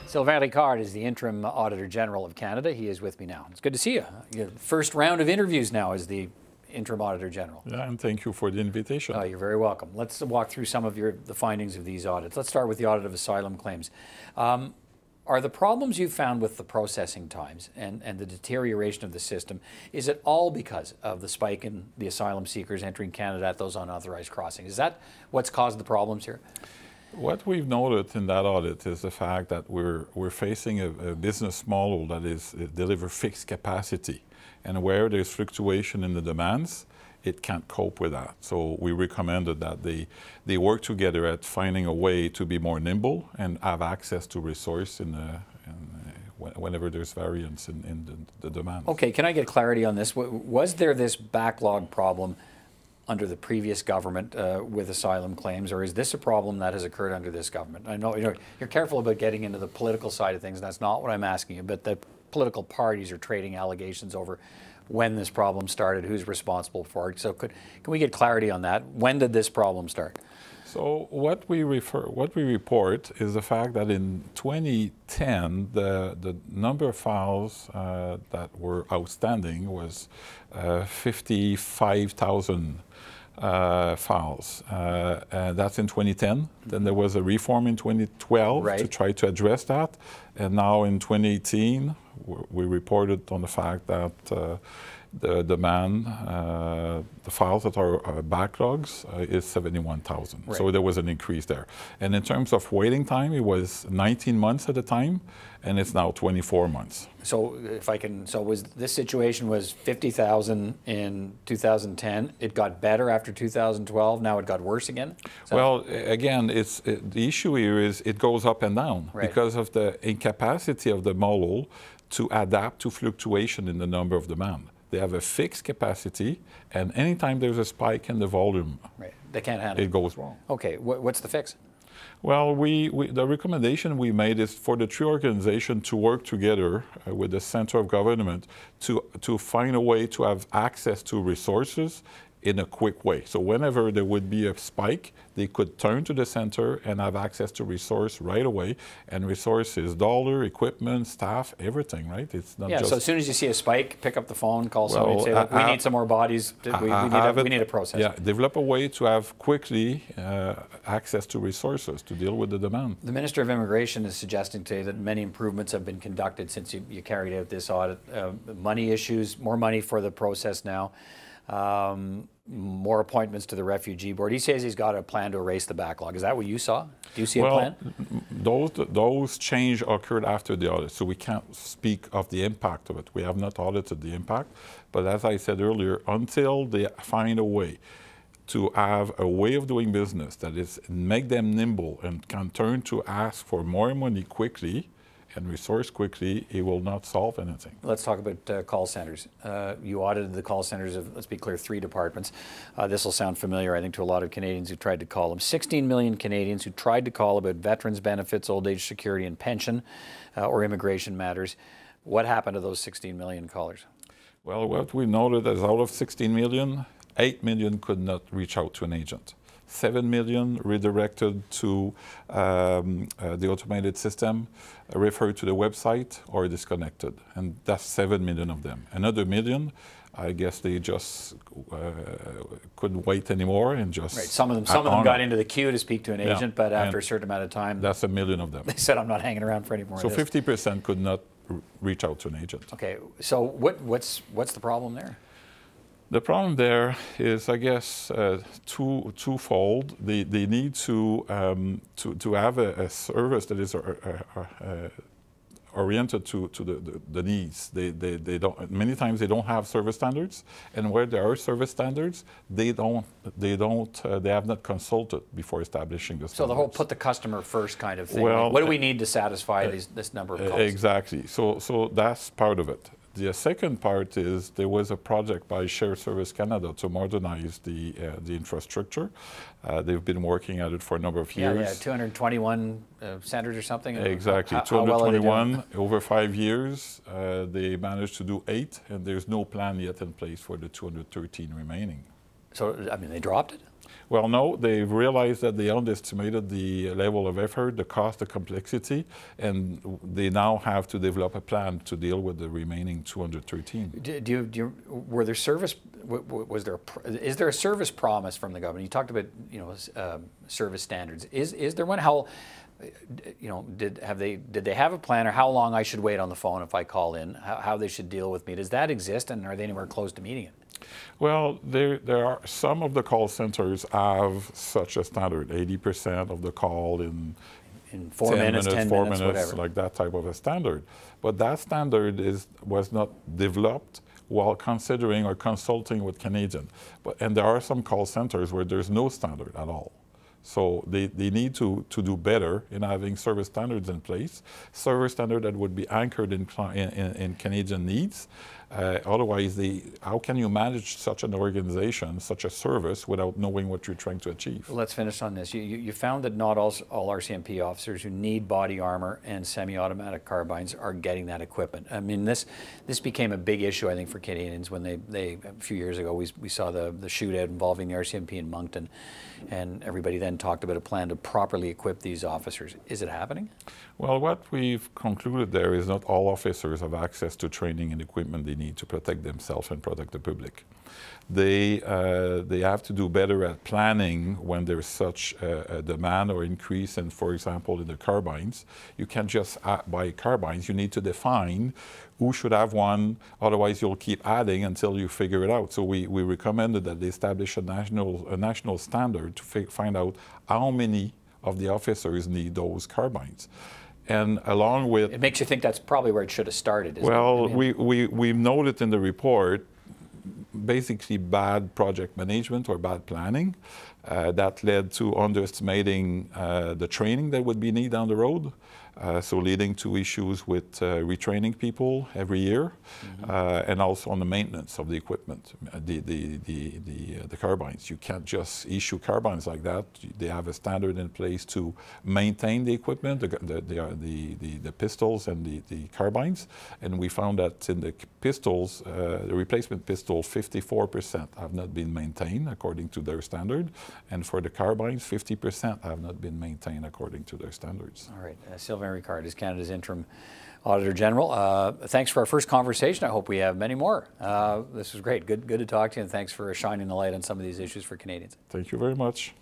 Sylvain Ricard is the interim Auditor General of Canada. He is with me now. It's good to see you. Your first round of interviews now as the interim Auditor General. Yeah, and thank you for the invitation. Oh, you're very welcome. Let's walk through some of the findings of these audits. Let's start with the audit of asylum claims. Are the problems you found with the processing times and the deterioration of the system, is it all because of the spike in the asylum seekers entering Canada at those unauthorized crossings? Is that what's caused the problems here? What we've noted in that audit is the fact that we're facing a business model that is deliver fixed capacity, and where there's fluctuation in the demands, it can't cope with that. So we recommended that they work together at finding a way to be more nimble and have access to resource whenever there's variance in the demand. Okay, can I get clarity on this? Was there this backlog problem under the previous government with asylum claims, or is this a problem that has occurred under this government? I know you're careful about getting into the political side of things, and that's not what I'm asking you, but the political parties are trading allegations over when this problem started, who's responsible for it. So can we get clarity on that? When did this problem start? So what we report is the fact that in 2010, the number of files that were outstanding was 55,000 files. And that's in 2010. Then there was a reform in 2012 to try to address that. And now in 2018, we reported on the fact that the demand, the files that are backlogs is 71,000. Right. So there was an increase there. And in terms of waiting time, it was 19 months at the time, and it's now 24 months. So if I can, so was this situation was 50,000 in 2010, it got better after 2012, now it got worse again? Well, again, the issue here is it goes up and down because of the incapacity of the model to adapt to fluctuation in the number of demand. They have a fixed capacity, and anytime there's a spike in the volume, they can't handle it goes wrong. Okay, what's the fix? Well, the recommendation we made is for the three organizations to work together with the center of government to find a way to have access to resources in a quick way. So whenever there would be a spike, they could turn to the center and have access to resource right away. And resources, dollar, equipment, staff, everything, right? It's not just... So as soon as you see a spike, pick up the phone, call somebody and say, look, we need some more bodies, we need a process. Yeah, develop a way to have quickly access to resources to deal with the demand. The Minister of Immigration is suggesting today that many improvements have been conducted since you carried out this audit. Money issues, more money for the process now. More appointments to the refugee board. He says he's got a plan to erase the backlog. Is that what you saw? Do you see a plan? Those changes occurred after the audit, so we can't speak of the impact of it. We have not audited the impact, but as I said earlier, until they find a way to have a way of doing business that is make them nimble and can turn to ask for more money quickly and resource quickly, it will not solve anything. Let's talk about call centers. You audited the call centers of, let's be clear, 3 departments. This will sound familiar, I think, to a lot of Canadians who tried to call them. 16 million Canadians who tried to call about veterans benefits, old age security and pension, or immigration matters. What happened to those 16 million callers? Well, what we noted is out of 16 million, 8 million could not reach out to an agent. 7 million redirected to the automated system, referred to the website, or disconnected. And that's 7 million of them. Another million, I guess they just couldn't wait anymore and just... Right. Some of them got into the queue to speak to an agent, but after a certain amount of time... That's 1 million of them. They said, I'm not hanging around for any more So of this. 50% could not reach out to an agent. Okay, so what's the problem there? The problem there is, I guess, twofold. They need to have a service that is oriented to the needs. They don't. Many times they don't have service standards, and where there are service standards, they have not consulted before establishing the standards. So the whole put the customer first kind of thing. Well, what do we need to satisfy this number of calls? Exactly. So that's part of it. The second part is there was a project by Shared Service Canada to modernize the infrastructure. They've been working at it for a number of years. Yeah, 221 centers or something? Exactly, 221 over 5 years. They managed to do 8, and there's no plan yet in place for the 213 remaining. So, I mean, they dropped it? Well, no, they've realized that they underestimated the level of effort, the cost, the complexity, and they now have to develop a plan to deal with the remaining 213. Were there service? Is there a service promise from the government? You talked about service standards. Is there one? How did they have a plan, or how long I should wait on the phone if I call in? How they should deal with me? Does that exist, and are they anywhere close to meeting it? Well, there are some of the call centers have such a standard, 80% of the call in 4 minutes, 10 4 minutes, minutes, whatever. like that type of a standard. But that standard was not developed while considering or consulting with Canadian. And there are some call centers where there's no standard at all. So they need to do better in having service standards in place, service standard that would be anchored in Canadian needs. Otherwise, how can you manage such an organization, such a service, without knowing what you're trying to achieve? Let's finish on this. You found that not all RCMP officers who need body armor and semi-automatic carbines are getting that equipment. I mean, this became a big issue, I think, for Canadians when they a few years ago, we saw the shootout involving the RCMP in Moncton, and everybody then talked about a plan to properly equip these officers. Is it happening? Well, what we've concluded there is not all officers have access to training and equipment they need to protect themselves and protect the public. They have to do better at planning when there's such a demand or increase in, for example, in the carbines. You can't just buy carbines. You need to define who should have one, otherwise you'll keep adding until you figure it out. So we recommended that they establish a national standard to find out how many of the officers need those carbines. And along with... It makes you think that's probably where it should have started, isn't it? Well, we've noted in the report basically bad project management or bad planning that led to underestimating the training that would be needed down the road. So leading to issues with retraining people every year, and also on the maintenance of the equipment, the carbines. You can't just issue carbines like that. They have a standard in place to maintain the equipment, the pistols and the carbines. And we found that in the pistols, the replacement pistol, 54% have not been maintained according to their standard, and for the carbines, 50% have not been maintained according to their standards. All right, Sylvain Ricard is Canada's interim Auditor General. Thanks for our first conversation. I hope we have many more. This was great. Good to talk to you, and thanks for shining the light on some of these issues for Canadians. Thank you very much.